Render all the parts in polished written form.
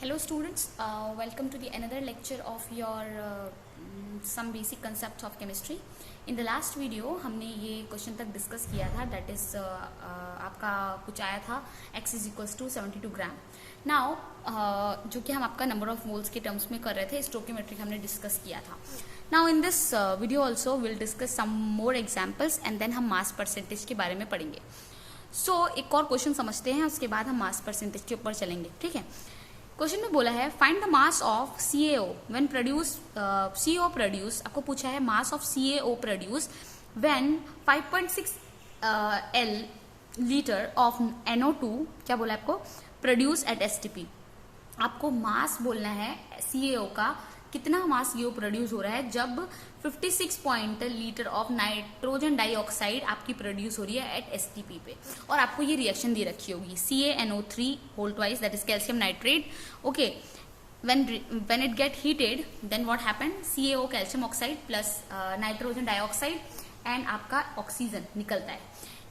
Hello students, welcome to the another lecture of your some basic concepts of chemistry. In the last video हमने ये question तक discuss किया था, that is आपका कुछ आया था x is equals to 72 gram. Now जो कि हम आपका नंबर ऑफ मोल्स के टर्म्स में कर रहे थे, स्टोकियोमेट्रिक हमने डिस्कस किया था. Now in this video also will discuss some more examples and then हम मास परसेंटेज के बारे में पढ़ेंगे. सो एक और क्वेश्चन समझते हैं, उसके बाद हम मास परसेंटेज के ऊपर चलेंगे. ठीक है. क्वेश्चन में बोला है find the mass of CaO when produce CO produce. आपको पूछा है mass of CaO produce when 5.6 L litre of NO2 क्या बोला आपको प्रोड्यूस एट STP. आपको मास बोलना है CaO का, कितना मास ये प्रोड्यूस हो रहा है जब 56 लीटर ऑफ नाइट्रोजन डाइऑक्साइड आपकी प्रोड्यूस हो रही है एट STP पे, और आपको ये रिएक्शन दी रखी होगी CaNO3 whole twice that is calcium nitrate. Okay, when it get heated then what happen, CaO calcium oxide plus nitrogen dioxide and आपका ऑक्सीजन निकलता है.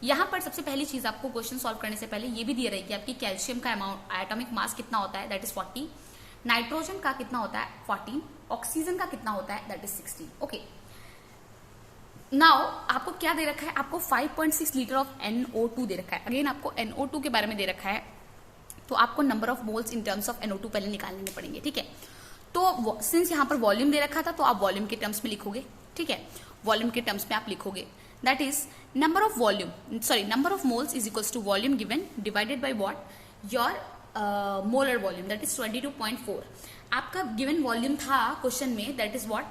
यहाँ पर सबसे पहली चीज आपको क्वेश्चन सॉल्व करने से पहले ये भी दिया रही कि आपकी कैल्शियम का अमाउंट एटॉमिक मास कितना होता है, दैट इज 40. नाइट्रोजन का कितना होता है 14. ऑक्सीजन का कितना होता है दैट इज 16. ओके, नाउ आपको क्या दे रखा है, आपको 5.6 लीटर ऑफ NO2 दे रखा है. अगेन आपको NO2 के बारे में दे रखा है, तो आपको number of moles in terms of NO2 पहले निकालने पड़ेंगे. ठीक है. तो सिंस यहाँ पर वॉल्यूम दे रखा था तो आप वॉल्यूम के टर्म्स में लिखोगे. ठीक है, वॉल्यूम के टर्म्स में आप लिखोगे that is number of moles is equals to volume given divided by what your molar volume that is 22.4. आपका गिवन वॉल्यूम था क्वेश्चन में that is what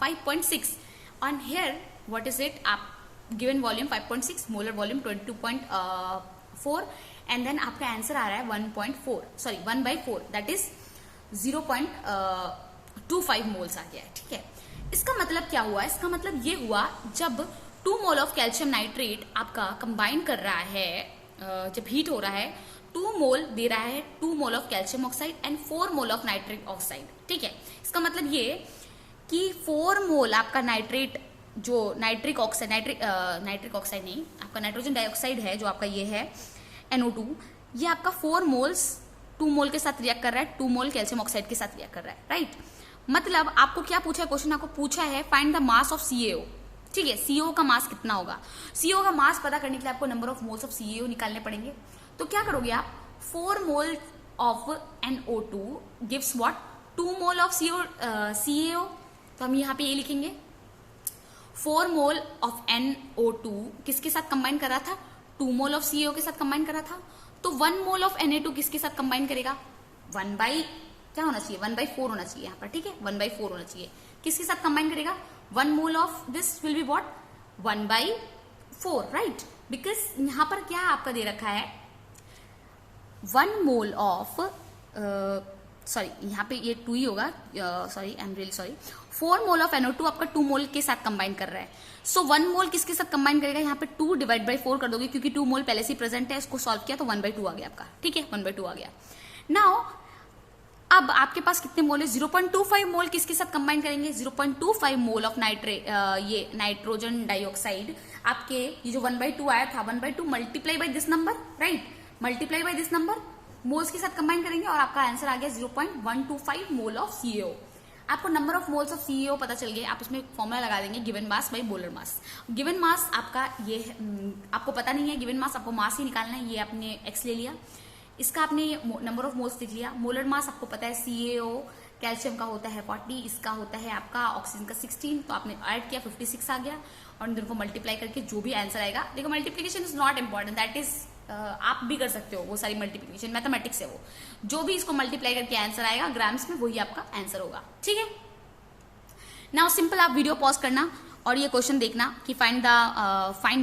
5.6 on here what is it, आप given volume 5.6, molar volume 22.4 and then आपका answer आ रहा है 1/4 that is 0.25 moles आ गया है. ठीक है. इसका मतलब क्या हुआ, इसका मतलब ये हुआ जब 2 मोल ऑफ कैल्शियम नाइट्रेट आपका कंबाइन कर रहा है, जब हीट हो रहा है 2 मोल दे रहा है 2 mole of calcium oxide and 4 mole of nitric oxide. ठीक है. इसका मतलब ये कि 4 मोल आपका नाइट्रेट जो नाइट्रिक ऑक्साइड नहीं, आपका नाइट्रोजन डाइऑक्साइड है जो आपका ये है NO2, ये आपका 4 मोल्स 2 मोल के साथ रिएक्ट कर रहा है, 2 मोल कैल्शियम ऑक्साइड के साथ रिएक्ट कर रहा है. राइट. मतलब आपको क्या पूछा है क्वेश्चन, आपको पूछा है find the mass of CaO. ठीक है, CO का मास कितना होगा. CO का मास पता करने के लिए आपको number of moles of CaO निकालने पड़ेंगे. तो क्या करोगे आप, 4 mole of NO2 gives what 2 mole of CaO. तो हम यहाँ पे ये लिखेंगे 4 मोल ऑफ NO2 किसके साथ कंबाइन कर रहा था, 2 मोल ऑफ CaO के साथ कंबाइन कर रहा था. तो 1 मोल ऑफ Na2 किसके साथ कंबाइन करेगा, 1/4 होना चाहिए यहाँ पर. ठीक है, 1/4 होना चाहिए. किसके साथ कंबाइन करेगा, 1 mole of this will be what 1/4. Right. Because यहाँ पर क्या आपका दे रखा है 1 मोल ऑफ यहाँ पे ये 2 ही होगा, I am really sorry. 4 mole of NO2 आपका 2 मोल के साथ कंबाइन कर रहा है. सो 1 मोल किसके साथ कंबाइन करेगा, यहाँ पे 2 डिवाइड बाई 4 कर दोगे क्योंकि 2 मोल पहले से प्रेजेंट है, इसको सॉल्व किया तो 1/2 आ गया आपका. ठीक है, 1/2 आ गया. नाउ अब आपके पास कितने मोल है, 0.25 मोल किसके साथ कंबाइन करेंगे, 0.25 मोल ऑफ ये नाइट्रोजन डाइऑक्साइड. आपके ये जो 1/2 आया था 1/2 multiply by this number, right, multiply by this number moles के साथ कंबाइन करेंगे और आपका आंसर आ गया 0.125 मोल ऑफ CaO. आपको number of moles of CaO पता चल गया, आप उसमें फॉर्मूला लगा देंगे given mass by molar mass. Given mass आपका ये आपको पता नहीं है गिवन मास, आपको मास ही निकालना है. ये आपने x ले लिया, इसका आपने नंबर ऑफ मोल्स लिख लिया. मोलर मास आपको पता है CaO कैल्शियम का होता है 40, इसका होता है आपका ऑक्सीजन का 16, तो आपने ऐड किया 56 आ गया और इन दोनों को मल्टीप्लाई करके जो भी आंसर आएगा, देखो multiplication is not important, that is आप भी कर सकते हो वो सारी मल्टीप्लीकेशन, मैथमेटिक्स है वो, जो भी इसको मल्टीप्लाई करके आंसर आएगा ग्राम्स में वही आपका आंसर होगा. ठीक है. नाउ सिंपल आप वीडियो पॉज करना और ये क्वेश्चन देखना कि find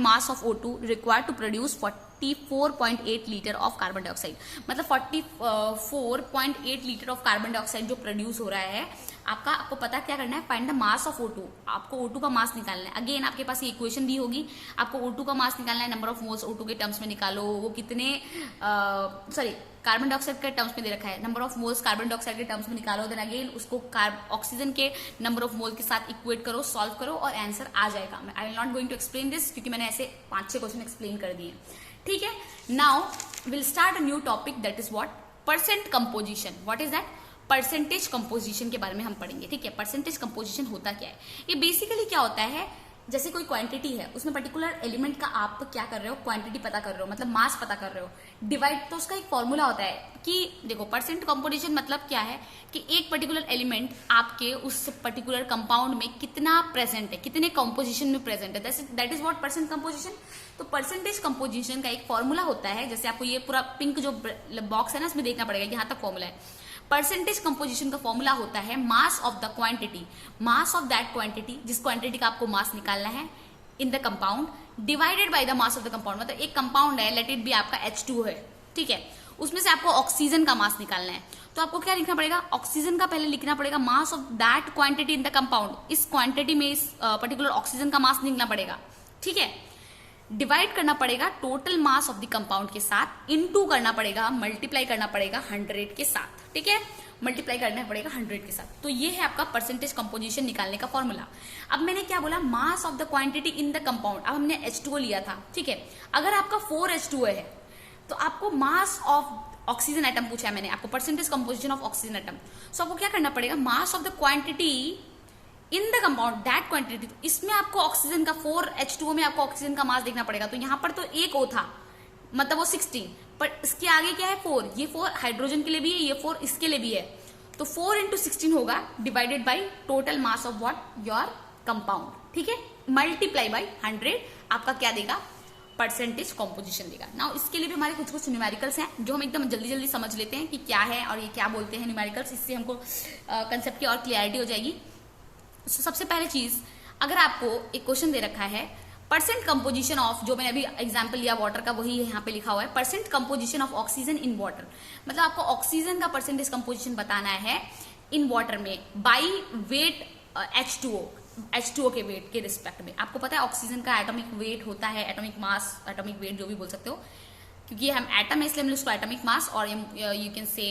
mass of O2 required to produce 44.8 litre of carbon dioxide. मतलब 44.8 लीटर ऑफ कार्बन डाइऑक्साइड जो प्रोड्यूस हो रहा है आपको पता क्या करना है, find the mass of O2. आपको O2 का मास निकालना है. अगेन आपके पास ये इक्वेशन दी होगी, आपको O2 का मास निकालना है, नंबर ऑफ मोल्स O2 के टर्म्स में निकालो, वो कितने कार्बन डाइऑक्साइड के टर्म्स में दे रखा है, number of moles carbon dioxide के टर्म्स में निकालो, देन अगेन उसको ऑक्सीजन के नंबर ऑफ मोल के साथ इक्वेट करो, सॉल्व करो और आंसर आ जाएगा. I will not going to explain this क्योंकि मैंने ऐसे 5-6 क्वेश्चन एक्सप्लेन कर दिए. ठीक है. Now will start a new topic that is what percent composition. What is that, percentage composition के बारे में हम पढ़ेंगे, ठीक है। परसेंटेज कंपोजिशन होता क्या है, ये बेसिकली क्या होता है, जैसे कोई क्वांटिटी है, उसमें पर्टिकुलर एलिमेंट का आप क्या कर रहे हो, क्वांटिटी पता कर रहे हो, मतलब मास पता कर रहे हो, डिवाइड, तो उसका एक फॉर्मूला होता है कि देखो परसेंट कंपोजिशन मतलब क्या है कि एक पर्टिकुलर एलिमेंट आपके उस पर्टिकुलर कंपाउंड में कितना प्रेजेंट है, कितने कंपोजिशन में प्रेजेंट है, that is what percent composition. तो परसेंटेज कंपोजिशन का एक फॉर्मूला होता है, जैसे आपको ये पूरा पिंक जो बॉक्स है ना, इसमें देखना पड़ेगा, यहाँ तक फॉर्मूला है। परसेंटेज कंपोजिशन का फॉर्मूला होता है mass of the quantity, mass of that quantity, जिस क्वांटिटी का आपको मास निकालना है इन the compound, divided by the mass of the compound. मतलब एक कंपाउंड है, लेट इट बी आपका H2 है, ठीक है, उसमें से आपको ऑक्सीजन का मास निकालना है, तो आपको क्या लिखना पड़ेगा, ऑक्सीजन का पहले लिखना पड़ेगा mass of that quantity in the compound, इस क्वांटिटी में इस पर्टिकुलर ऑक्सीजन का मास निकलना पड़ेगा, ठीक है। डिवाइड करना पड़ेगा total mass of the compound के साथ, इनटू करना पड़ेगा, मल्टीप्लाई करना पड़ेगा 100 के साथ, ठीक है, मल्टीप्लाई करना पड़ेगा 100 के साथ। तो ये है आपका परसेंटेज कंपोजिशन निकालने का फॉर्मूला। अब मैंने क्या बोला, मास of the quantity in the compound. अब हमने H2O लिया था, ठीक है, अगर आपका 4H2O है तो आपको मास ऑफ ऑक्सीजन एटम पूछा है मैंने, आपको percentage composition of oxygen atom, so आपको क्या करना पड़ेगा, mass of the quantity in the compound that quantity, इसमें आपको ऑक्सीजन का 4H2O में आपको ऑक्सीजन का मास देखना पड़ेगा। तो यहाँ पर तो एक O था, मतलब वो 16, पर इसके आगे क्या है 4, ये 4 हाइड्रोजन के लिए भी है, ये 4 इसके लिए भी है, तो 4 × 16 होगा divided by total mass of what your compound, ठीक है, मल्टीप्लाई बाई 100, आपका क्या देगा, परसेंटेज कंपोजिशन देगा। नाउ इसके लिए भी हमारे कुछ कुछ न्यूमेरिकल्स हैं जो हम एकदम जल्दी जल्दी समझ लेते हैं कि क्या है और ये क्या बोलते हैं न्यूमेरिकल्स, इससे हमको कंसेप्ट की और क्लियरिटी हो जाएगी। सबसे पहले चीज, अगर आपको एक क्वेश्चन दे रखा है परसेंट कंपोजिशन ऑफ, जो मैंने अभी एग्जांपल लिया वाटर का, वही यहाँ पे लिखा हुआ है percent composition of oxygen in water, मतलब आपको ऑक्सीजन का परसेंटेज कंपोजिशन बताना है इन वाटर में बाई वेट H2O के वेट के रिस्पेक्ट में। आपको पता है ऑक्सीजन का एटॉमिक वेट होता है, एटॉमिक मास, एटॉमिक वेट जो भी बोल सकते हो, क्योंकि हम एटम है इसलिए हमने उसको एटॉमिक मास और you can say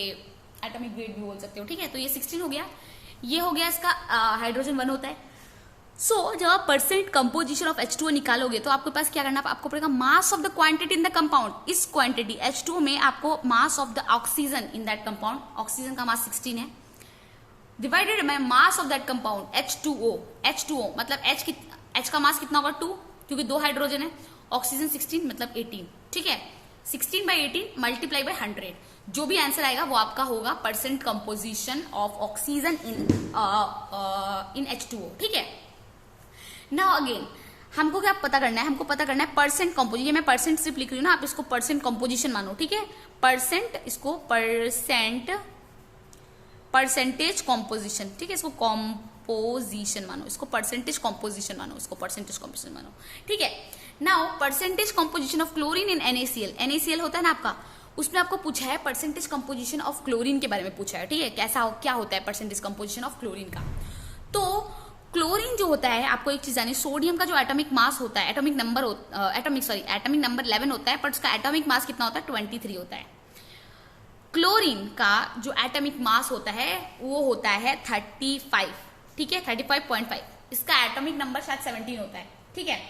atomic weight भी बोल सकते हो, ठीक है। तो ये 16 हो गया, ये हो गया इसका हाइड्रोजन 1 होता है। सो जब आप परसेंट कंपोजिशन ऑफ H2O निकालोगे तो आपके पास क्या करना, आपको पड़ेगा mass of the quantity in the compound, इस क्वांटिटी H2O में आपको मास of the oxygen in that compound, oxygen का मास 16 है, divided by mass of that compound H2O मतलब H का मास कितना होगा 2, क्योंकि 2 हाइड्रोजन है, ऑक्सीजन 16 मतलब 18, ठीक है, 16/18 मल्टीप्लाई बाय 100, जो भी आंसर आएगा वो आपका होगा percent composition of oxygen in H2O, ठीक है। नाउ अगेन हमको क्या पता करना है, हमको पता करना है परसेंट कंपोजिशन, मैं परसेंट सिर्फ लिख रही हूँ ना, आप इसको परसेंट कंपोजिशन मानो, ठीक है, परसेंट, इसको परसेंटेज कंपोजिशन, ठीक है, इसको कंपोजिशन मानो, इसको परसेंटेज कंपोजिशन मानो, इसको परसेंटेज कंपोजिशन मानो, ठीक है। Now percentage composition of chlorine in NaCl होता है ना आपका, उसमें आपको पूछा है परसेंटेज कंपोजिशन ऑफ क्लोरीन के बारे में पूछा है, ठीक है, क्या होता है परसेंटेज कंपोजिशन ऑफ क्लोरीन का। तो क्लोरीन जो होता है, आपको एक चीज जानी, सोडियम का जो एटॉमिक मास होता है, एटॉमिक नंबर 11 होता है, पर उसका एटॉमिक मास कितना होता है 23 होता है। क्लोरीन का जो एटॉमिक मास होता है वो होता है 35, ठीक है, 35.5, इसका एटॉमिक नंबर शायद 17 होता है, ठीक है,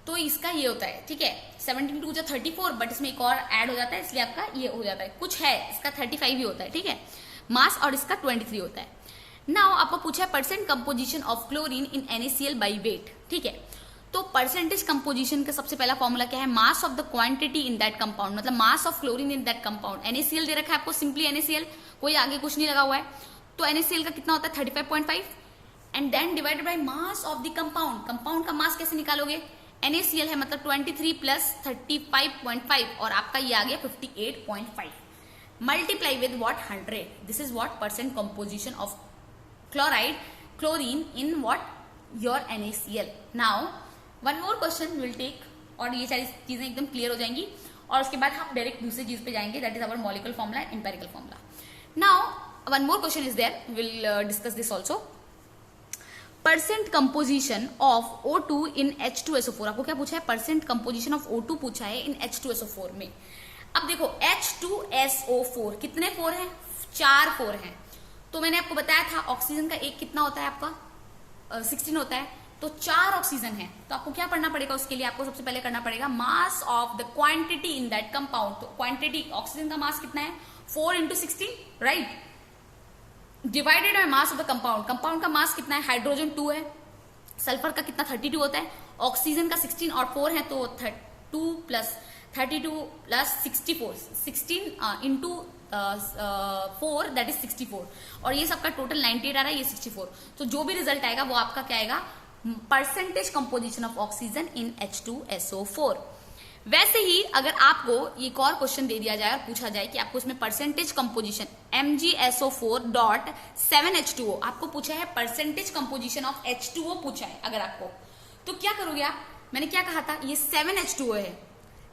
तो इसका ये होता है, ठीक है, 17 टू 34, बट इसमें एक और ऐड हो जाता है, इसलिए आपका ये हो जाता है, कुछ है इसका 35 ही होता है, ठीक है, मास, और इसका 23 होता है। नाउ आपको पूछा है percent composition of chlorine in NaCl by wait, ठीक है, तो परसेंटेज कंपोजिशन का सबसे पहला फॉर्मूला क्या है, mass of the quantity in that compound, मतलब mass of chlorine in that compound. NaCl दे रखा है आपको, सिंपली NaCl, कोई आगे कुछ नहीं लगा हुआ है, तो NaCl का कितना होता है 35.5, and then divided by mass of the compound, compound का मास कैसे निकालोगे, NaCl है मतलब 23 प्लस 35.5, और आपका ये आ गया 58.5, multiply with what 100, this is what percent composition of chlorine in what your NaCl। Now one more question will take, और ये सारी चीजें एकदम क्लियर हो जाएंगी, और उसके बाद हम डायरेक्ट दूसरी चीज पे जाएंगे, that is our molecular formula, empirical formula. Now one more question is there, will discuss this also, percent composition of O2 in H2SO4। आपको क्या पूछा है, परसेंट कंपोजिशन ऑफ O2 पूछा है इन H2SO4 में। अब देखो H2SO4 कितने 4 हैं, 4 4 हैं, तो मैंने आपको बताया था ऑक्सीजन का एक कितना होता है आपका 16 होता है, तो 4 ऑक्सीजन है, तो आपको क्या पढ़ना पड़ेगा, उसके लिए आपको सबसे पहले करना पड़ेगा mass of the quantity in that compound. तो क्वांटिटी ऑक्सीजन का मास कितना है 4 × 16, right, divided by mass of the compound, compound का मास कितना है, हाइड्रोजन 2 है, सल्फर का कितना 32 होता है, ऑक्सीजन का 16 और 4 है, तो 2 plus 32 plus 64, 16 into 4 that is 64, और ये सबका टोटल 98 आ रहा है, ये 64, तो जो भी रिजल्ट आएगा वो आपका क्या आएगा, percentage composition of oxygen in H2SO4। वैसे ही अगर आपको एक और क्वेश्चन दे दिया जाए और पूछा जाए कि आपको इसमें परसेंटेज कंपोजिशन MgSO4.7H2O आपको पूछा है, परसेंटेज कंपोजिशन ऑफ H2O पूछा है अगर आपको, तो क्या करोगे आप, मैंने क्या कहा था, ये 7H2O है,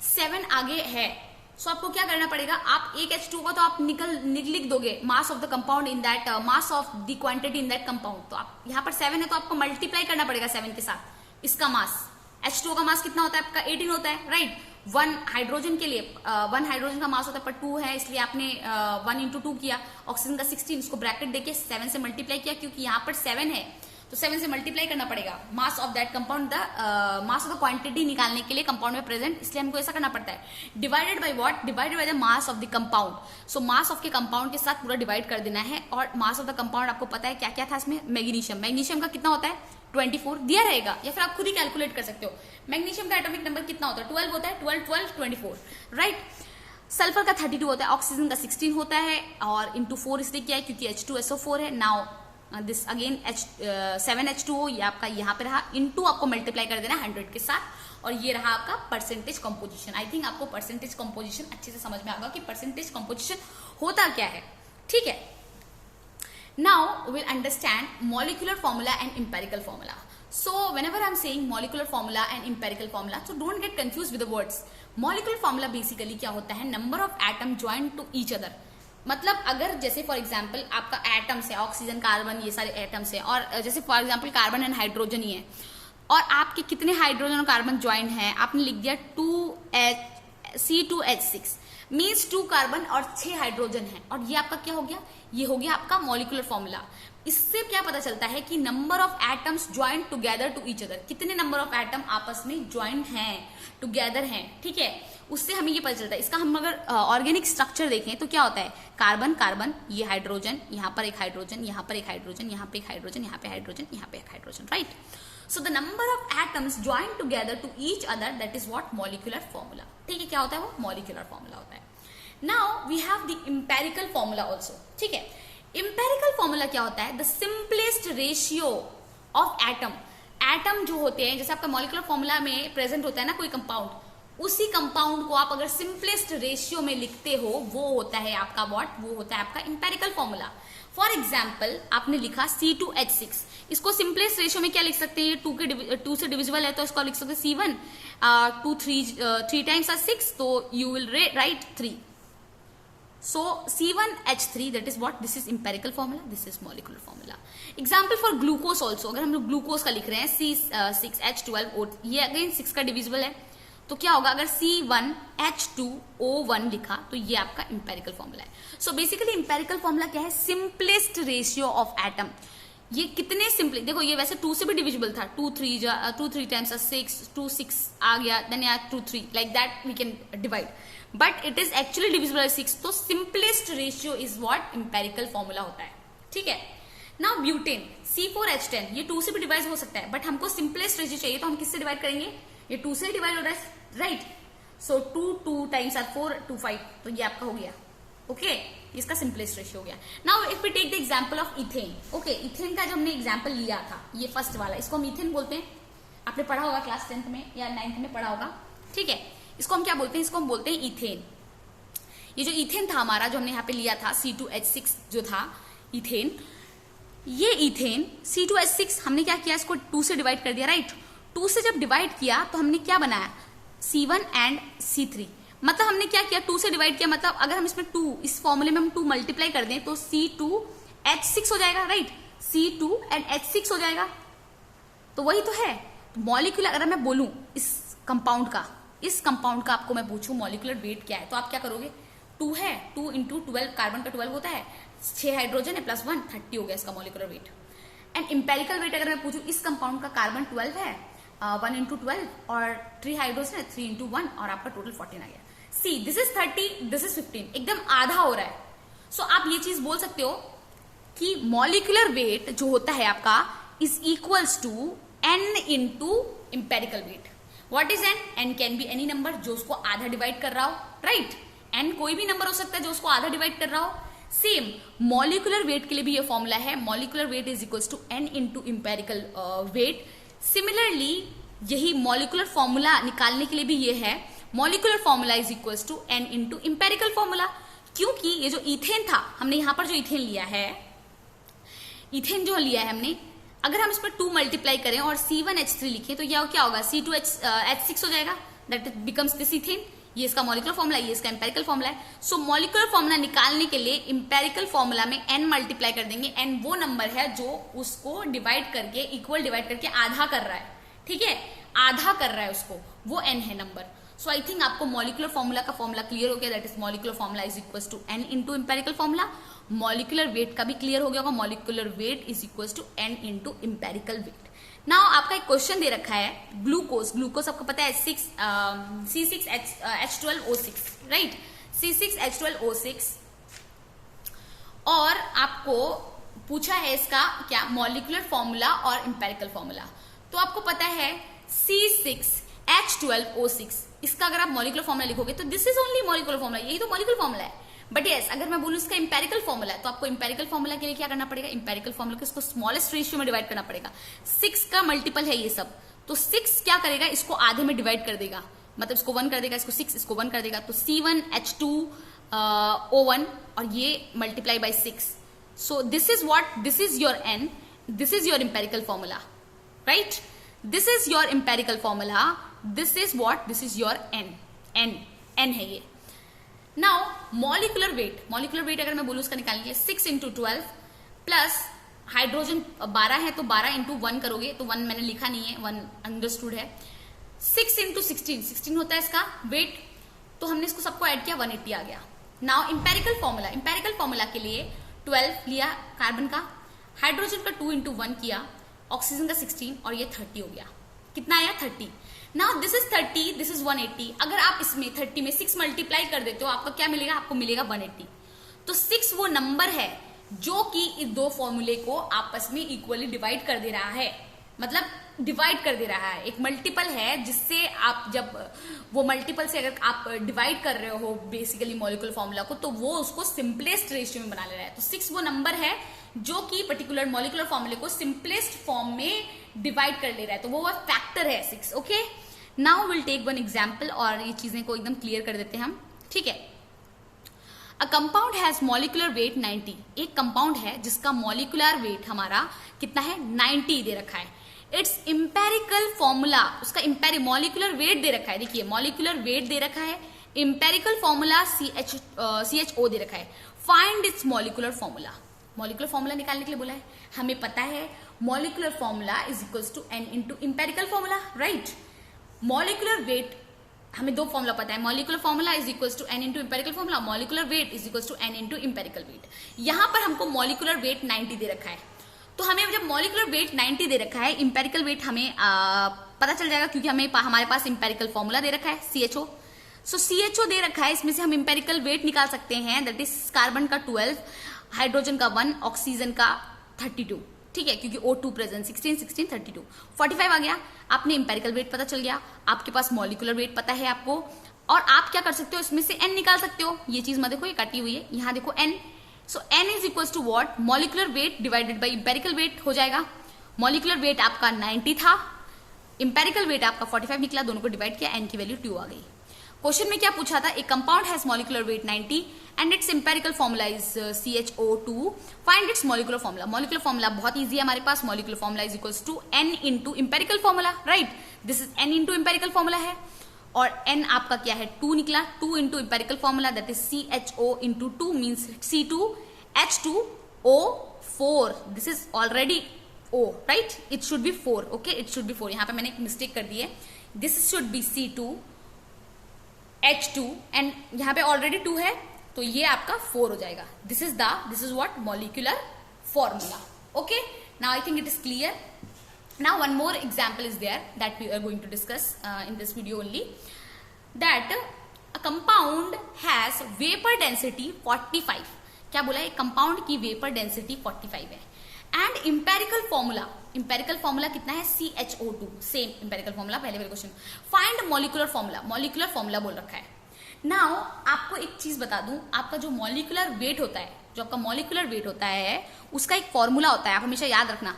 7 आगे है, सो आपको क्या करना पड़ेगा, आप एक H2O को तो आप लिख दोगे मास of the compound in that, mass of the quantity in that compound, तो आप यहाँ पर 7 है तो आपको मल्टीप्लाई करना पड़ेगा 7 के साथ इसका मास। H2O का मास कितना होता है आपका, 18 होता है, राइट। 1 हाइड्रोजन के लिए 1 हाइड्रोजन का मास होता है, पर 2 है इसलिए आपने 1 इंटू 2 किया, ऑक्सीजन का 16, इसको ब्रैकेट देके 7 से मल्टीप्लाई किया, क्योंकि यहाँ पर 7 है तो 7 से मल्टीप्लाई करना पड़ेगा mass of that compound, the mass of the quantity निकालने के लिए कंपाउंड में प्रेजेंट, इसलिए हमको ऐसा करना पड़ता है, divided by what, divided by the mass of the compound. So mass of के कंपाउंड के साथ पूरा डिवाइड कर देना है, और मास ऑफ द कंपाउंड आपको पता है क्या क्या था इसमें, मैग्नीशियम, मैग्नीशियम का कितना होता है 24 दिया रहेगा, या फिर आप खुद ही कैलकुलेट कर सकते हो, मैग्नीशियम का एटॉमिक नंबर कितना होता है 12 होता है, 12 12 24, राइट। सल्फर का 32 होता है, ऑक्सीजन का 16 होता है, और इंटू 4 इसलिए किया है क्योंकि H2SO4 है। नाउ दिस अगेन 7H2O, ये आपका यहाँ पे रहा, इंटू आपको मल्टीप्लाई कर देना 100 के साथ, और ये रहा आपका परसेंटेज कंपोजिशन। आई थिंक आपको परसेंटेज कंपोजिशन अच्छे से समझ में आएगा कि परसेंटेज कंपोजिशन होता क्या है, ठीक है। Now we'll understand molecular formula and empirical formula. So whenever I'm saying molecular formula and empirical formula, so don't get confused with the words. Molecular formula basically क्या होता है, number of atom joined to each other. मतलब अगर जैसे for example आपका atoms है, oxygen, carbon, ये सारे एटम्स हैं, और जैसे for example carbon and hydrogen ही है, और आपके कितने हाइड्रोजन और कार्बन ज्वाइन है, आपने लिख दिया C2H6 मीन्स 2 कार्बन और 6 हाइड्रोजन है, और ये आपका क्या हो गया, ये हो गया आपका मॉलिक्यूलर फॉर्मूला। इससे क्या पता चलता है कि number of atoms join together to each other, कितने नंबर ऑफ एटम आपस में ज्वाइन हैं, टुगेदर हैं, ठीक है, उससे हमें ये पता चलता है। इसका हम अगर ऑर्गेनिक स्ट्रक्चर देखें तो क्या होता है, कार्बन कार्बन, ये हाइड्रोजन, यहाँ पर एक हाइड्रोजन, यहाँ पर एक हाइड्रोजन, यहाँ पे एक हाइड्रोजन, यहाँ पे हाइड्रोजन, यहाँ पे एक hydrogen, right. So the number of atoms join together to each other, that is what molecular formula, ठीक है, क्या होता है वो मॉलिक्यूलर फॉर्मूला होता है। Now we have the empirical formula also, ठीक है। इंपेरिकल फॉर्मूला क्या होता है, the simplest ratio of atom, atom जो होते हैं, जैसे आपका मॉलिक्यूलर फॉर्मूला में प्रेजेंट होता है ना कोई कंपाउंड, उसी कंपाउंड को आप अगर सिंपलेस्ट रेशियो में लिखते हो, वो होता है आपका व्हाट, वो होता है आपका इंपेरिकल फॉर्मूला। फॉर एग्जाम्पल आपने लिखा C2H6, इसको सिंपलेस्ट रेशियो में क्या लिख सकते हैं, ये 2 से डिविजिबल है तो इसको लिख सकते हैं C1, 2 3 टाइम्स 6, तो you will write 3, so C1H3, that is what, this is empirical formula, this is molecular formula. Example for glucose also, अगर हम लोग ग्लूकोज का लिख रहे हैं C6H12O, ये अगेन 6 का डिविजिबल है, तो क्या होगा, अगर C1H2O1 लिखा तो ये आपका इंपेरिकल फॉर्मूला है। सो बेसिकली इंपेरिकल फॉर्मूला क्या है, सिंपलेस्ट रेशियो ऑफ एटम, ये कितने सिंपली, देखो ये वैसे 2 से भी डिविजिबल था, 2 3 टाइम्स 6, 2 6 आ गया, देन यार 2 3, like that we can divide, but it is actually divisible by 6, तो simplest ratio is what empirical formula होता है, ठीक है। नाउ ब्यूटेन C4H10, ये 2 से भी डिवाइड हो सकता है, बट हमको सिंपलेस्ट रेशियो चाहिए, तो हम किससे डिवाइड करेंगे, ये 2 से डिवाइड हो रहा है, राइट। सो 2 टाइम्स 4 2 5, तो ये आपका हो गया, ओके, इसका सिंपलेस्ट रेशियो हो गया। Now if we take the example of ethane, okay, ethane का जो हमने एग्जांपल लिया था, ये फर्स्ट वाला, इसको हम इथेन बोलते हैं, आपने पढ़ा होगा क्लास 10th में या 9th में पढ़ा होगा, ठीक है। इसको हम क्या बोलते हैं, इसको हम बोलते हैं इथेन। ये जो इथेन था हमारा, जो हमने यहाँ पे लिया था C2H6 जो था इथेन, ये इथेन C2H6 हमने क्या किया, इसको 2 से डिवाइड कर दिया, राइट। 2 से जब डिवाइड किया तो हमने क्या बनाया, C1 एंड C3, मतलब हमने क्या किया, 2 से डिवाइड किया, मतलब अगर हम इसमें 2, इस फॉर्मूले में हम 2 मल्टीप्लाई कर दें तो C2H6 हो जाएगा, राइट, C2 एंड H6 हो जाएगा, तो वही तो है मॉलिक्यूलर। अगर मैं बोलूं इस कंपाउंड का आपको मैं पूछूं मॉलिक्यूलर वेट क्या है, तो आप क्या करोगे, 2 है, 2 इंटू 12, कार्बन का 12 होता है, 6 हाइड्रोजन है प्लस 1, 30 हो गया इसका molecular weight. And empirical weight अगर मैं पूछूं, इस कंपाउंड का कार्बन 12 है, 1 इंटू 12, और 3 हाइड्रोजन है, 3 इंटू 1, और आपका टोटल 14 आ गया। See this is 30, this is 15, एकदम आधा हो रहा है। सो आप ये चीज बोल सकते हो कि मॉलिक्यूलर वेट जो होता है आपका is equals to n into empirical weight. What is n? n can be any number जो उसको आधा डिवाइड कर रहा हो, राइट? n कोई भी नंबर हो सकता है जो उसको आधा डिवाइड कर रहा हो. सेम मॉलिक्यूलर वेट के लिए भी ये फॉर्मूला है, molecular weight is equals to n into empirical weight. Similarly यही मॉलिक्यूलर फॉर्मूला निकालने के लिए भी ये है, molecular formula is equals to n into empirical formula. क्योंकि ये जो इथेन था, हमने यहां पर जो इथेन लिया है, इथेन जो लिया है हमने, अगर हम इस पर 2 मल्टीप्लाई करें और C1H3 लिखें तो यह क्या होगा, C2H6 हो जाएगा. That becomes this ethane. ये इसका मॉलिक्यूलर फॉर्मूला, ये इसका इंपेरिकल फॉर्मूला है. सो मॉलिक्यूलर फॉर्मूला निकालने के लिए इंपेरिकल फॉर्मूला में n मल्टीप्लाई कर देंगे. n वो नंबर है जो उसको डिवाइड करके, इक्वल डिवाइड करके आधा कर रहा है. ठीक है, आधा कर रहा है उसको, वो n है नंबर. सो आई थिंक आपको मॉलिक्यूलर फॉर्मूला का फॉर्मूला क्लियर हो गया. That is molecular formula is equal to n into empirical formula. Molecular weight का भी क्लियर हो गया होगा, molecular weight is equal to n into empirical weight. Now आपका एक क्वेश्चन दे रखा है ग्लूकोज. ग्लूकोज आपको पता है C6H12O6, राइट? C6H12O6. और आपको पूछा है इसका क्या, मॉलिक्यूलर फॉर्मूला और इंपेरिकल फॉर्मूला. तो आपको पता है C6H12O6, इसका अगर आप मॉलिक्यूलर फॉर्मूला लिखोगे तो this is only molecular formula, यही तो मॉलिक्यूलर फॉर्मूला है. बट यस, अगर मैं बोलूं इसका इंपेरिकल फॉर्मूला है तो आपको इंपेरिकल फॉर्मूला के लिए क्या करना पड़ेगा, इंपेरिकल फॉर्मूला को इसको स्मॉलेस्ट रेशियो में डिवाइड करना पड़ेगा. 6 का मल्टीपल है ये सब, तो 6 क्या करेगा, इसको आधे में डिवाइड कर देगा, मतलब इसको 1 कर देगा, इसको 6, इसको 1 कर देगा. तो C1H2O1 और ये multiply by 6. So this is what, this is your n, this is your empirical formula, right? This is your empirical formula, this is what, this is your n है ये. Now molecular weight, molecular weight अगर मैं बोलूं उसका निकालने के लिए 6 into 12 plus hydrogen 12 है तो 12 इंटू 1 करोगे तो 1 मैंने लिखा नहीं है, 1 अंडरस्टूड है. 6 इंटू 16 होता है इसका वेट, तो हमने इसको सबको ऐड किया, 180 आ गया. Now empirical formula, empirical formula के लिए 12 लिया कार्बन का, हाइड्रोजन का 2 इंटू 1 किया, ऑक्सीजन का 16 और ये 30 हो गया. कितना आया, 30. Now this is 30, this is 180. अगर आप इसमें 30 में 6 मल्टीप्लाई कर देते हो आपका क्या मिलेगा, आपको मिलेगा 180. तो 6 वो नंबर है जो कि इस दो फॉर्मूले को आपस में इक्वली डिवाइड कर दे रहा है, मतलब डिवाइड कर दे रहा है. एक मल्टीपल है जिससे आप जब वो मल्टीपल से अगर आप डिवाइड कर रहे हो बेसिकली मॉलिक्यूलर फॉर्मूला को, तो वो उसको सिंपलेस्ट रेशियो में बना ले रहा है. तो 6 वो नंबर है जो कि पर्टिकुलर मॉलिक्यूलर फॉर्मूले को सिंपलेस्ट फॉर्म में डिवाइड कर ले रहा है, तो वो फैक्टर है 6. Okay, now will take one example और ये चीजें को एकदम क्लियर कर देते हैं हम. ठीक है, अ कंपाउंड हैज मॉलिक्यूलर वेट 90. एक कंपाउंड है जिसका मॉलिक्यूलर वेट हमारा कितना है, 90 दे रखा है. इट्स इंपेरिकल फॉर्मूला, उसका मॉलिक्यूलर वेट दे रखा है. देखिए मॉलिक्यूलर वेट दे रखा है, इंपेरिकल फॉर्मूला CHO दे रखा है. Find its molecular formula. Molecular formula निकालने के लिए बोला है. हमें पता है molecular formula is equals to n into empirical formula, right? Molecular weight हमें दो फॉर्मूला पता है, molecular formula is equals to n into empirical formula, molecular weight is equals to n into empirical weight. यहां पर हमको molecular weight 90 दे रखा है, तो हमें जब मॉलिक्यूलर वेट 90 दे रखा है, इंपेरिकल वेट हमें पता चल जाएगा क्योंकि हमारे पास इंपेरिकल फॉर्मूला दे रखा है CHO. सो CHO दे रखा है, इसमें से हम इंपेरिकल वेट निकाल सकते हैं. दैट इज कार्बन का 12, हाइड्रोजन का 1, ऑक्सीजन का 32. ठीक है, क्योंकि O2 प्रेजेंट, 16, 16, 32, 45 आ गया. आपने इंपेरिकल वेट पता चल गया, आपके पास मॉलिक्यूलर वेट पता है आपको, और आप क्या कर सकते हो, इसमें से n निकाल सकते हो. ये चीज मत देखो, ये कटी हुई है, यहाँ देखो n. So n is equals to what, molecular weight divided by empirical weight हो जाएगा. मॉलिक्यूलर वेट आपका 90 था, इंपेरिकल वेट आपका 45 निकला, दोनों को डिवाइड किया, n की वैल्यू 2 आ गई. क्वेश्चन में क्या पूछा था, एक compound has molecular weight 90 and its empirical formula is CHO2. Find its molecular formula. Molecular formula बहुत इजी है हमारे पास. Molecular formula is equals to n into empirical formula, right? This is n into empirical formula है, और n आपका क्या है, 2 निकला. 2 into empirical formula that is CHO into 2 means C2H2O4. This is already O, right? It should be 4. Okay, it should be 4. यहाँ पे मैंने एक मिस्टेक कर दी है. This should be C2H2 and यहाँ पे ऑलरेडी 2 है, तो ये आपका 4 हो जाएगा. This is what molecular formula. Okay, now I think it is clear. Now one more example is there that we are going to discuss in this video only. That a compound has vapour density 45. क्या बोला है, compound की vapour density 45 है। And empirical formula कितना है, CHO2, same empirical formula पहले वाले question. Find molecular formula बोल रखा है। नाउ आपको एक चीज बता दूं, आपका जो मॉलिक्यूलर वेट होता है, उसका एक फॉर्मूला होता है, आप हमेशा याद रखना।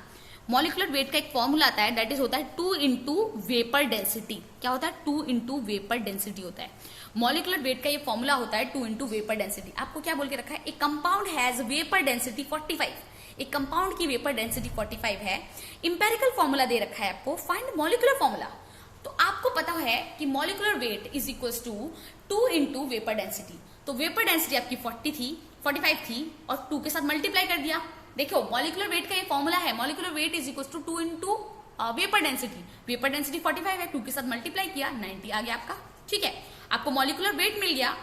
मॉलिक्यूलर वेट का एक फॉर्मूला आता है, दैट इज होता है 2 इंटू वेपर डेंसिटी। क्या होता है, 2 इंटू वेपर डेंसिटी होता है। मॉलिक्यूलर वेट का ये फॉर्मूला होता है 2 इंटू वेपर डेंसिटी। आपको क्या बोल के रखा है, एक कंपाउंड हैज वेपर डेंसिटी 45, एक कंपाउंड की वेपर डेंसिटी 45 है। इंपेरिकल फॉर्मूला दे रखा है आपको, फाइंड मॉलिक्यूलर फॉर्मूला। तो आपको पता है कि molecular weight is equal to 2 into vapour density. तो वेपर डेंसिटी आपकी 45 थी और 2 के साथ मल्टीप्लाई कर दिया। देखो मॉलिक्यूलर वेट का ये फॉर्मूला है, molecular weight is equal to 2 into vapour density 45 है, 2 के साथ मल्टीप्लाई किया, 90 आ गया आपका। ठीक है, आपको मॉलिक्यूलर वेट मिल गया।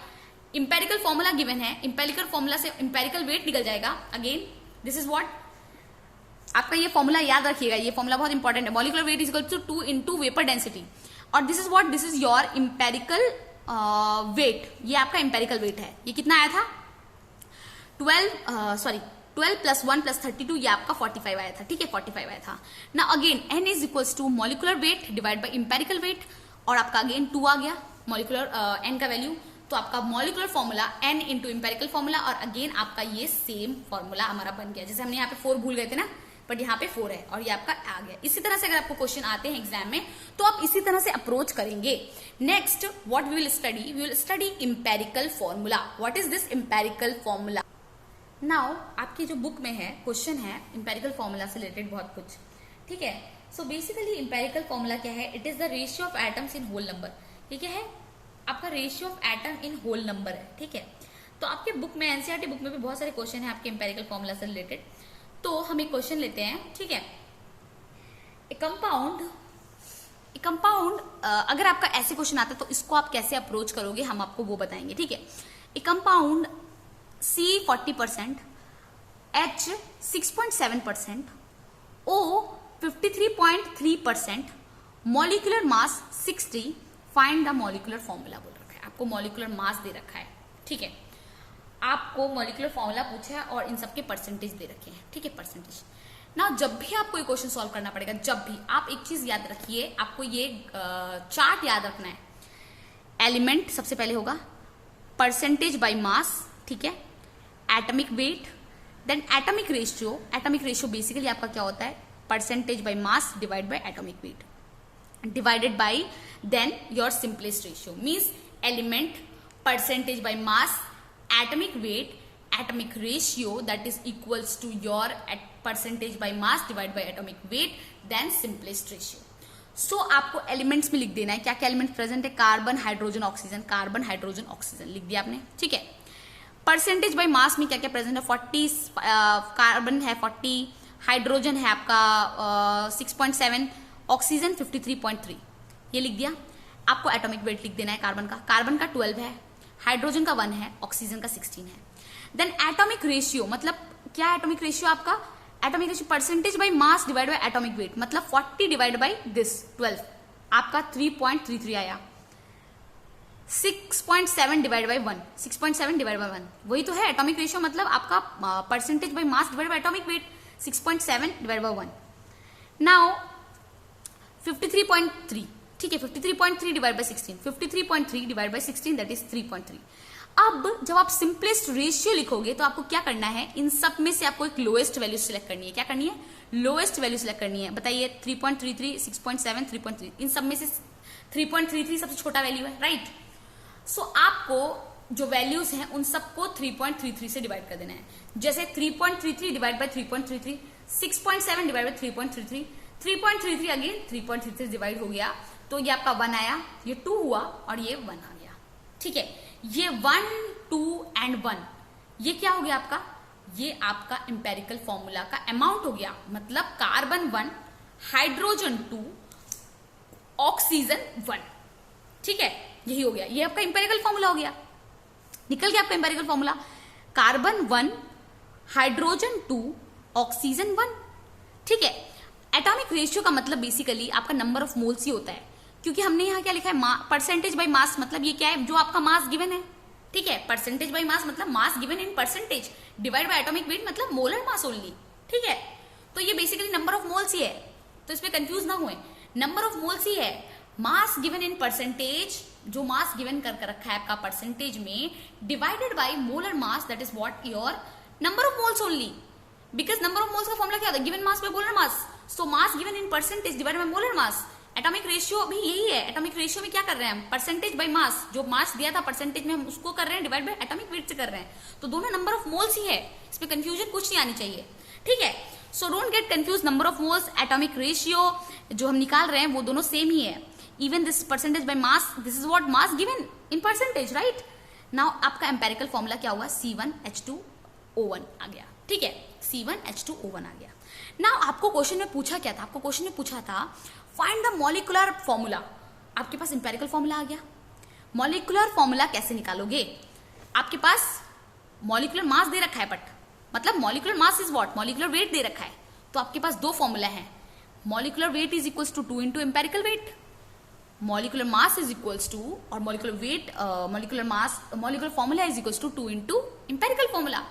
इंपेरिकल फॉर्मूला गिवन है, इंपेरिकल फॉर्मूला से इंपेरिकल वेट निकल जाएगा। अगेन दिस इज व्हाट, आपका ये फॉर्मूला याद रखिएगा, ये फॉर्मूला बहुत इंपॉर्टेंट है। Molecular weight is equal to 2 into vapour density, और this is what, this is your empirical weight. ये आपका इंपेरिकल वेट है। ये कितना आया था, 12 प्लस 1 प्लस 32, ये आपका 45 आया था। ठीक है, 45 आया था ना। Again n is equals to molecular weight divide by empirical weight, और आपका अगेन 2 आ गया मॉलिक्यूलर n का वैल्यू। तो आपका molecular formula n into empirical formula, और अगेन आपका ये सेम फॉर्मूला हमारा बन गया। जैसे हमने यहाँ पे 4 भूल गए थे ना, बट यहाँ पे 4 है और ये आपका आ गया। इसी तरह से अगर आपको क्वेश्चन आते हैं एग्जाम में तो आप इसी तरह से अप्रोच करेंगे। Next what we will study empirical formula. What is this empirical formula? Now आपकी जो बुक में है क्वेश्चन है इंपेरिकल फॉर्मूला से रिलेटेड बहुत कुछ। ठीक है, सो बेसिकली इंपेरिकल फॉर्मूला क्या है, it is the ratio of atoms in whole number. ये क्या है, आपका ratio of atom in whole number है। ठीक है, तो आपके बुक में एनसीईआरटी बुक में भी बहुत सारे क्वेश्चन है आपके इंपेरिकल फॉर्मूला से रिलेटेड। तो हम एक क्वेश्चन लेते हैं। ठीक है, ए कंपाउंड अगर आपका ऐसे क्वेश्चन आता है तो इसको आप कैसे अप्रोच करोगे, हम आपको वो बताएंगे। ठीक है, ए compound C 40%, H 6.7%, O 53.3%, molecular mass 60, find the molecular formula बोल रखा है। आपको मॉलिक्यूलर मास दे रखा है। ठीक है, आपको मॉलिक्यूलर फॉर्मूला पूछा है और इन सबके परसेंटेज दे रखे हैं। ठीक है, परसेंटेज ना, जब भी आपको ये क्वेश्चन सॉल्व करना पड़ेगा, जब भी आप एक चीज याद रखिए, आपको ये चार्ट याद रखना है। एलिमेंट सबसे पहले होगा, परसेंटेज बाय मास, ठीक है, atomic weight, then atomic ratio basically आपका क्या होता है, percentage by mass divide by atomic weight divided by then your simplest ratio, means element, percentage by mass, atomic weight, atomic ratio, that is equals to your percentage by mass divided by atomic weight, then simplest ratio. So आपको elements में लिख देना है क्या क्या element present है, carbon hydrogen oxygen लिख दिया आपने। ठीक है, परसेंटेज बाय मास में क्या क्या प्रेजेंट है, 40 कार्बन है, 40 हाइड्रोजन है आपका 6.7, ऑक्सीजन 53.3, ये लिख दिया। आपको एटॉमिक वेट लिख देना है कार्बन का 12 है, हाइड्रोजन का 1 है, ऑक्सीजन का 16 है। देन एटॉमिक रेशियो, मतलब क्या एटॉमिक रेशियो आपका, atomic ratio percentage by mass divide by atomic wait, मतलब 40 डिवाइड बाय दिस 12, आपका 3.33 आया। 6.7 डिवाइड बाय 1, 6.7 डिवाइड बाय 1 वही तो है एटॉमिक रेशियो, मतलब आपका percentage by mass divide by atomic wait 6.7 divide by 1। Now 53.3, ठीक है, 53.3 divide by 16, 53.3 divide by 16 that is 3.3। अब जब आप सिंपलेस्ट रेशियो लिखोगे तो आपको क्या करना है, इन सब में से आपको एक लोएस्ट वैल्यू सिलेक्ट करनी है। क्या करनी है, लोएस्ट वैल्यू सिलेक्ट करनी है। बताइए 3.33, 6.7, 3.3, इन सब में से 3.33 सबसे छोटा वैल्यू है, राइट। सो आपको जो वैल्यूज हैं उन सबको 3.33 से डिवाइड कर देना है। जैसे 3.33 divide by 3.33, 6.7 divide by 3.33, 3.33 again 3.33 divide हो गया, तो ये आपका 1 आया, ये 2 हुआ और ये 1 आ गया। ठीक है, ये 1, 2 एंड 1, ये क्या हो गया आपका, ये आपका इंपेरिकल फॉर्मूला का अमाउंट हो गया। मतलब कार्बन 1, हाइड्रोजन 2, ऑक्सीजन 1। ठीक है, यही हो गया, ये आपका इंपेरिकल फॉर्मूला हो गया, निकल गया आपका empirical formula. Carbon 1, hydrogen 2, oxygen 1। ठीक है, एटॉमिक रेशियो का मतलब बेसिकली आपका नंबर ऑफ मोल्स ही होता है, क्योंकि हमने यहाँ क्या लिखा है, परसेंटेज बाय मास, मतलब ये क्या है, जो आपका मास गिवन है, ठीक है, परसेंटेज बाय मास मतलब mass given in percentage, divide by atomic wait मतलब मोलर मास ओनली। ठीक है, तो ये बेसिकली नंबर ऑफ मोल्स ही है, तो इसमें कंफ्यूज ना हुए, नंबर ऑफ मोल्स ही है। मास गिवन इन परसेंटेज, जो मास गिवन कर रखा है आपका परसेंटेज में, divided by molar mass, that is what your number of moles only. Because number of moles का फॉर्मूला क्या होता है, given mass by molar mass, so mass given in percentage divided by molar mass. Atomic ratio भी यही है, atomic ratio में क्या कर रहे हैं हम, परसेंटेज बाय मास, जो मास दिया था परसेंटेज में हम उसको कर रहे हैं डिवाइड बाय एटॉमिक वेट से कर रहे हैं, तो दोनों नंबर ऑफ मोल्स ही है, इसमें कंफ्यूजन कुछ नहीं आनी चाहिए। ठीक है, so don't get confuse, number of moles atomic ratio जो हम निकाल रहे हैं वो दोनों सेम ही है। Even this percentage by mass, this is what mass given in percentage, right. Now आपका एम्पेरिकल फॉर्मूला क्या हुआ, C1H2O1 आ गया। ठीक है, C1H2O1 आ गया। नाउ आपको क्वेश्चन में पूछा क्या था, आपको क्वेश्चन में पूछा था फाइंड द मॉलिक्यूलर फॉर्मूला। आपके पास एम्पेरिकल फॉर्मूला आ गया, मॉलिक्यूलर फॉर्मूला कैसे निकालोगे, आपके पास मॉलिक्यूलर मास दे रखा है, बट मतलब molecular mass is what, molecular weight दे रखा है, तो आपके पास दो फॉर्मूला है, molecular weight is equals to 2 into empirical weight, molecular mass is equals to, और molecular weight molecular mass molecular formula is equals to 2 into empirical formula.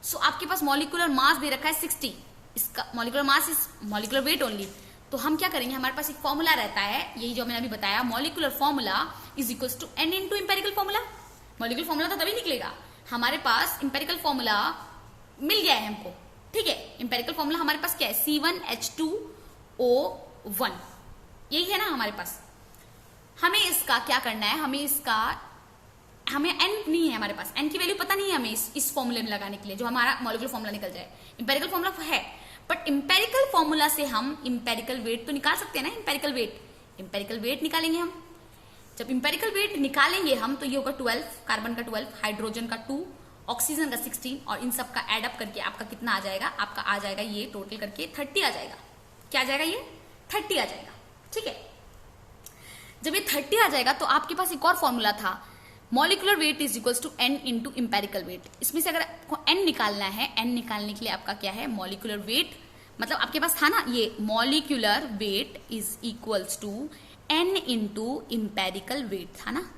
So आपके पास मॉलिक्यूलर मास दे रखा है 60, इसका molecular mass is molecular weight only, तो हम क्या करेंगे, हमारे पास एक फॉर्मूला रहता है, यही जो मैंने अभी बताया, molecular formula is equals to n into empirical formula. Molecular formula तो तभी निकलेगा, हमारे पास एम्पेरिकल फॉर्मूला मिल गया है हमको। ठीक है, एम्पेरिकल फॉर्मूला हमारे पास क्या है, C1H2O1, यही है ना हमारे पास। हमें इसका क्या करना है, हमें n नहीं है हमारे पास, n की वैल्यू पता नहीं है हमें इस फॉर्मूले में लगाने के लिए, जो हमारा मॉलिक्यूलर फॉर्मूला निकल जाए। एम्पेरिकल फॉर्मूला है, बट एम्पेरिकल फॉर्मूला से हम एम्पेरिकल वेट तो निकाल सकते हैं ना, एम्पेरिकल वेट निकालेंगे हम। जब एम्पेरिकल वेट निकालेंगे हम, तो ये होगा 12, कार्बन का 12, हाइड्रोजन का 2, ऑक्सीजन का 16, और इन सब का एड अप करके आपका कितना आ जाएगा, आपका आ जाएगा ये टोटल करके 30 आ जाएगा। क्या आ जाएगा, ये 30 आ जाएगा। ठीक है, जब ये 30 आ जाएगा तो आपके पास एक और फॉर्मूला था, molecular weight is equals to n into empirical weight. इसमें से अगर आपको n निकालना है, n निकालने के लिए आपका क्या है, मॉलिक्यूलर वेट, मतलब आपके पास था ना ये, molecular weight is equals to n into empirical weight, था ना,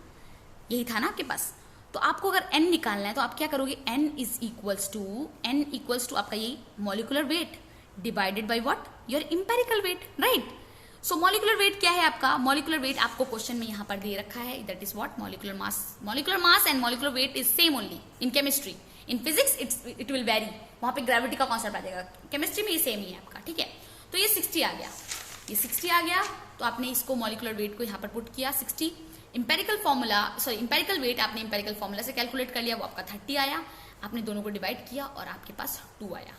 यही था ना आपके पास। तो आपको अगर n निकालना है तो आप क्या करोगे, n इक्वल्स टू आपका यही molecular weight divided by what, your empirical weight, right. So molecular weight क्या है आपका, मॉलिक्यूलर वेट आपको क्वेश्चन में यहां पर दे रखा है, that is what, molecular mass and molecular weight is same only in chemistry, in physics it will very, वहां पे ग्रेविटी का कॉन्सेप्ट आ जाएगा, केमिस्ट्री में ये सेम ही है आपका। ठीक है, तो ये 60 आ गया, ये 60 आ गया, तो आपने इसको मॉलिक्यूलर वेट को यहाँ पर पुट किया 60, इम्पेरिकल वेट आपने इम्पेरिकल फॉर्मूला से कैलकुलेट कर लिया, वो आपका 30 आया, आपने दोनों को डिवाइड किया और आपके पास 2 आया।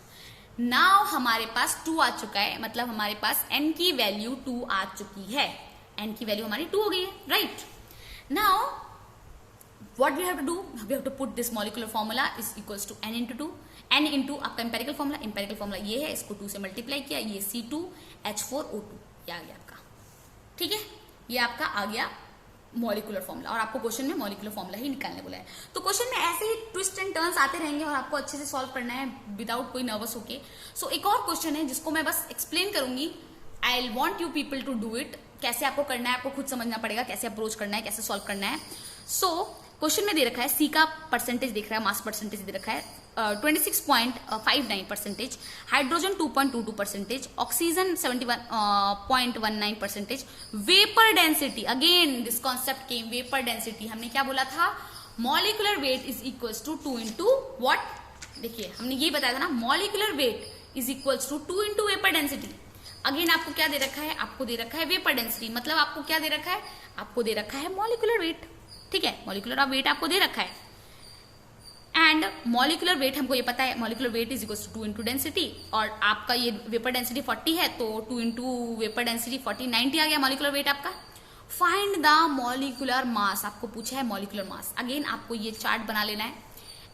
नाउ हमारे पास 2 आ चुका है, मतलब हमारे पास n की वैल्यू 2 आ चुकी है, n की वैल्यू हमारी 2 हो गई है, right. Now what we have to do, we have to put this molecular formula is equals to n into आपका एम्पेरिकल फॉर्मूला ये है, इसको 2 से मल्टीप्लाई किया, ये C2H4O2 ये आ गया आपका। ठीक है, ये आपका आ गया मॉलिक्यूलर फॉर्मूला, और आपको क्वेश्चन में मॉलिक्यूलर फॉर्मूला ही निकालने बोला है। तो क्वेश्चन में ऐसे ही ट्विस्ट एंड टर्न्स आते रहेंगे और आपको अच्छे से सॉल्व करना है विदाउट कोई नर्वस होके। सो एक और क्वेश्चन है जिसको मैं बस एक्सप्लेन करूंगी, I want you people to do it, कैसे आपको करना है आपको खुद समझना पड़ेगा, कैसे अप्रोच करना है, कैसे सॉल्व करना है। सो क्वेश्चन में दे रखा है सी का परसेंटेज दिख रहा है, मास परसेंटेज दे रखा है 26.59%, hydrogen 2.22%, oxygen 71.19%, vapour density, again this concept came, vapour density हमने क्या बोला था, molecular weight is equals to 2 into what, देखिए हमने ये बताया था ना, molecular weight is equals to 2 into vapour density. Again आपको क्या दे रखा है, आपको दे रखा है वेपर डेंसिटी, मतलब आपको क्या दे रखा है, आपको दे रखा है मॉलिक्यूलर वेट। ठीक है, मॉलिक्यूलर वेट आपको दे रखा है, एंड मॉलिक्यूलर वेट हमको ये पता है, molecular weight is equal to 2 into density, और आपका ये वेपर डेंसिटी 40 है, तो 2 इंटू वेपर डेंसिटी 40, 90 आ गया मॉलिक्यूलर वेट आपका। फाइंड द मॉलिक्यूलर मास, आपको पूछा है मॉलिक्यूलर मास। अगेन आपको ये चार्ट बना लेना है,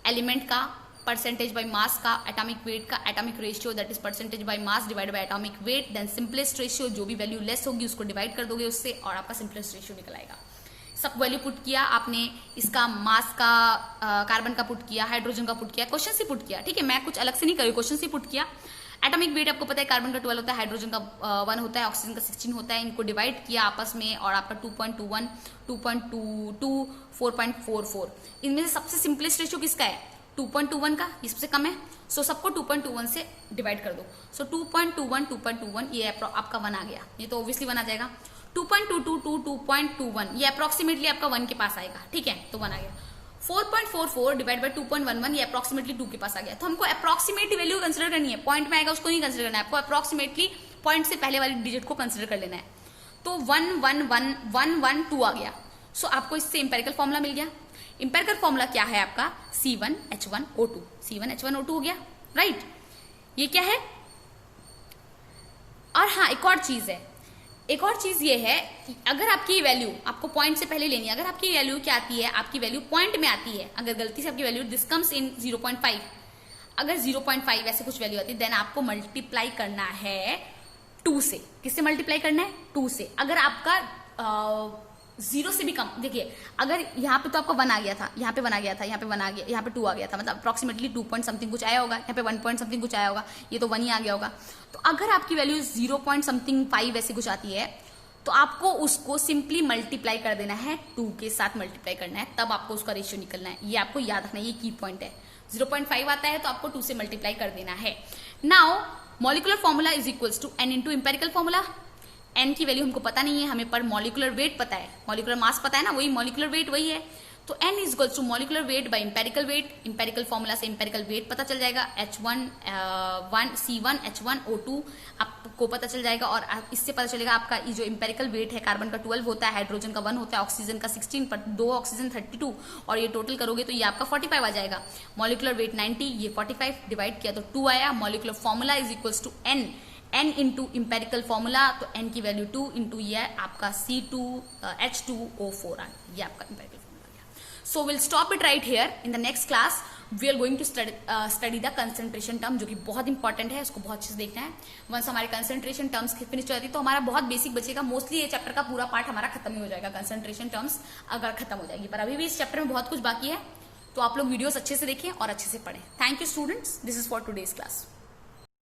एलिमेंट का, परसेंटेज बाय मास का, एटॉमिक वेट का, atomic ratio that is percentage by mass divide by atomic weight, then simplest ratio, जो भी वैल्यू लेस होगी उसको डिवाइड कर दोगे उससे, और आपका सिंपलेस्ट रेशियो निकल आएगा। सब वैल्यू पुट किया आपने, इसका मास का, कार्बन का पुट किया, हाइड्रोजन का पुट किया, क्वेश्चन से पुट किया। ठीक है, मैं कुछ अलग से नहीं करी, क्वेश्चन से पुट किया, एटॉमिक वेट आपको पता है कार्बन का 12 होता है, हाइड्रोजन का 1 होता है, ऑक्सीजन का 16 होता है। इनको डिवाइड किया आपस में और आपका 2.21, 2.22, 4.44। इनमें से सबसे सिंपलेस्ट रेशियो किसका है? 2.21 का, ये सबसे कम है। सो सबको 2.21 से डिवाइड कर दो। सो 2.21, 2.21 ये आपका 1 आ गया, ये तो ऑब्वियसली 1 आ जाएगा। 2.22, 2.21 ये अप्रोक्सीमेटली आपका 1 के पास आएगा, ठीक है, तो 1 आ गया। 4.44 डिवाइड बाय 2.11 ये अप्रोक्सीमेटली 2 के पास आ गया। तो हमको अप्रोक्सीमेटली वैल्यू कंसिडर करनी है, पॉइंट में आएगा उसको नहीं कंसिडर करना है, आपको अप्रोक्सीमेटली पॉइंट से पहले वाली डिजिट को कंसिडर कर लेना है। तो 1, 1, 1, 1, 1, 2 आ गया। सो आपको इससे इंपेरिकल फॉर्मूला मिल गया। इंपेरिकल फॉर्मूला क्या है आपका? C1H1O2, C1H1O2 हो गया, राइट। ये क्या है? और हाँ, एक और चीज है, एक और चीज ये है कि अगर आपकी वैल्यू आपको पॉइंट से पहले लेनी है, अगर आपकी वैल्यू क्या आती है, आपकी वैल्यू पॉइंट में आती है, अगर गलती से आपकी वैल्यू दिस कम्स इन 0.5, अगर 0.5 ऐसे कुछ वैल्यू आती है, देन आपको मल्टीप्लाई करना है 2 से। किससे मल्टीप्लाई करना है? 2 से। अगर आपका 0 से भी कम, देखिए अगर यहाँ पे तो आपका 1 आ गया था, यहाँ पे 1 आ गया था, यहाँ पे 1 आ गया, यहाँ पे 2 आ गया था, मतलब अप्रोक्सीमेटली 2 पॉइंट समथिंग कुछ आया होगा, यहाँ पे 1 पॉइंट समथिंग कुछ आया होगा, ये तो 1 ही आ गया होगा। तो अगर आपकी वैल्यू 0 पॉइंट समथिंग 5 ऐसे कुछ आती है, तो आपको उसको सिंपली मल्टीप्लाई कर देना है, 2 के साथ मल्टीप्लाई करना है, तब आपको उसका रेशियो निकलना है। ये आपको याद रखना है, ये की पॉइंट है। 0.5 आता है तो आपको 2 से मल्टीप्लाई कर देना है। Now molecular formula is equals to n into empirical formula. n की वैल्यू हमको पता नहीं है, हमें पर मॉलिक्यूलर वेट पता है, मॉलिक्यूलर मास पता है ना, वही मॉलिक्यूलर वेट वही है। तो n is equals to molecular weight by empirical weight. Empirical formula से इंपेरिकल वेट पता चल जाएगा, C1H1O2 आपको पता चल जाएगा। और इससे पता चलेगा आपका ये जो इंपेरिकल वेट है, कार्बन का 12 होता है, हाइड्रोजन का 1 होता है, ऑक्सीजन का 16, पर 2 ऑक्सीजन 32, और ये टोटल करोगे तो ये आपका 45 आ जाएगा। मॉलिक्यूलर वेट 90, ये 45 डिवाइड किया तो 2 आया। Molecular formula is equals to n into empirical formula, तो n की वैल्यू 2 इंटू ये आपका C2H2O4 ये आपका इंपेरिकल फॉर्मूला आ गया। So will stop it right here. In the next class we are going to study the concentration term, जो कि बहुत इंपॉर्टेंट है, उसको बहुत अच्छे से देखना है। वंस हमारे कंसंट्रेशन टर्म्स फिनिश हो जाती है तो हमारा बहुत बेसिक बचेगा। मोस्टली ये चैप्टर का पूरा पार्ट हमारा खत्म ही हो जाएगा, कंसंट्रेशन टर्म्स अगर खत्म हो जाएगी, पर अभी भी इस चैप्टर में बहुत कुछ बाकी है। तो आप लोग वीडियोस अच्छे से देखें और अच्छे से पढ़ें। Thank you students, this is for today's class.